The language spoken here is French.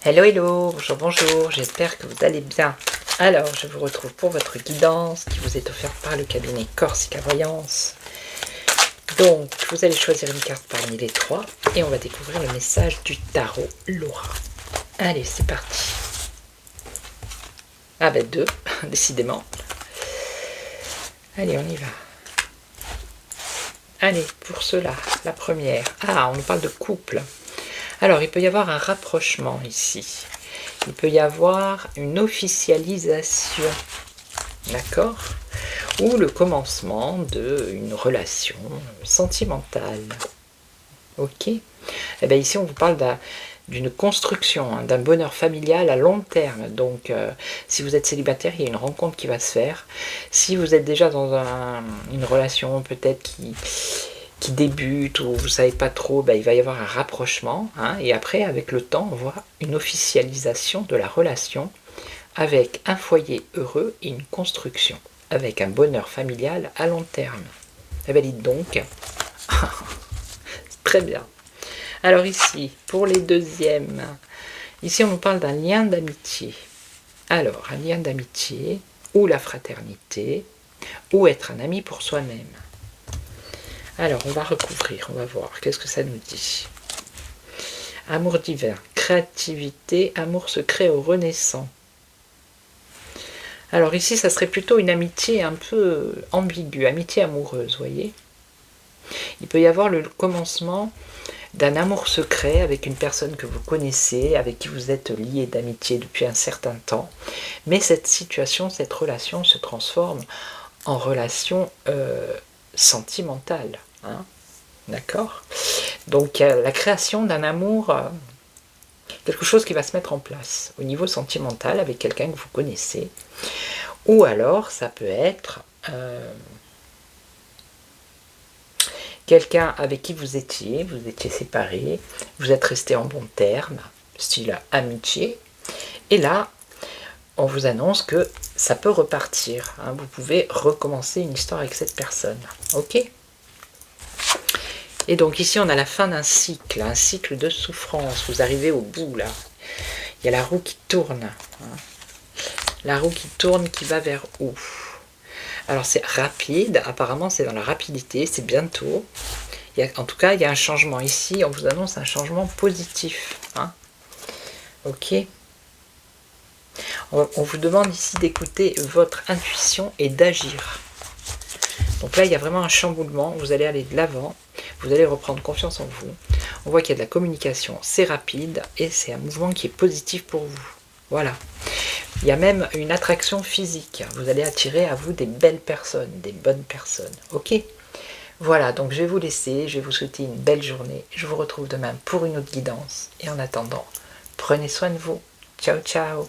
Hello, hello, bonjour, bonjour, j'espère que vous allez bien. Alors, je vous retrouve pour votre guidance qui vous est offerte par le cabinet Corsica Voyance. Donc, vous allez choisir une carte parmi les trois et on va découvrir le message du tarot Laura. Allez, c'est parti. Ah ben deux, décidément. Allez, on y va. Allez, pour cela, la première. Ah, on nous parle de couple. Alors, il peut y avoir un rapprochement ici. Il peut y avoir une officialisation, d'accord? Ou le commencement d'une relation sentimentale. Ok? Eh bien ici, on vous parle d'une construction, d'un bonheur familial à long terme. Donc, si vous êtes célibataire, il y a une rencontre qui va se faire. Si vous êtes déjà dans une relation peut-être qui débute ou vous ne savez pas trop, il va y avoir un rapprochement. Et après, avec le temps, on voit une officialisation de la relation avec un foyer heureux et une construction, avec un bonheur familial à long terme. Eh bien, dites donc, très bien. Alors ici, pour les deuxièmes, ici on nous parle d'un lien d'amitié. Alors, un lien d'amitié, ou la fraternité, ou être un ami pour soi-même. Alors, on va recouvrir, on va voir, qu'est-ce que ça nous dit? Amour divin, créativité, amour secret au renaissant. Alors ici, ça serait plutôt une amitié un peu ambiguë, amitié amoureuse, voyez. Il peut y avoir le commencement d'un amour secret avec une personne que vous connaissez, avec qui vous êtes lié d'amitié depuis un certain temps. Mais cette situation, cette relation se transforme en relation sentimentale. D'accord? Donc la création d'un amour, quelque chose qui va se mettre en place au niveau sentimental avec quelqu'un que vous connaissez. Ou alors, ça peut être quelqu'un avec qui vous étiez séparés, vous êtes restés en bons termes, style amitié, et là, on vous annonce que ça peut repartir. Vous pouvez recommencer une histoire avec cette personne. Ok? Et donc ici, on a la fin d'un cycle, un cycle de souffrance. Vous arrivez au bout, là. Il y a la roue qui tourne. La roue qui tourne, qui va vers où? Alors c'est rapide, apparemment c'est dans la rapidité, c'est bientôt. En tout cas, il y a un changement ici, on vous annonce un changement positif. Ok. On vous demande ici d'écouter votre intuition et d'agir. Donc là, il y a vraiment un chamboulement, vous allez aller de l'avant, vous allez reprendre confiance en vous. On voit qu'il y a de la communication, c'est rapide et c'est un mouvement qui est positif pour vous. Voilà. Il y a même une attraction physique. Vous allez attirer à vous des belles personnes, des bonnes personnes. Ok? Voilà, donc je vais vous laisser. Je vais vous souhaiter une belle journée. Je vous retrouve demain pour une autre guidance. Et en attendant, prenez soin de vous. Ciao, ciao!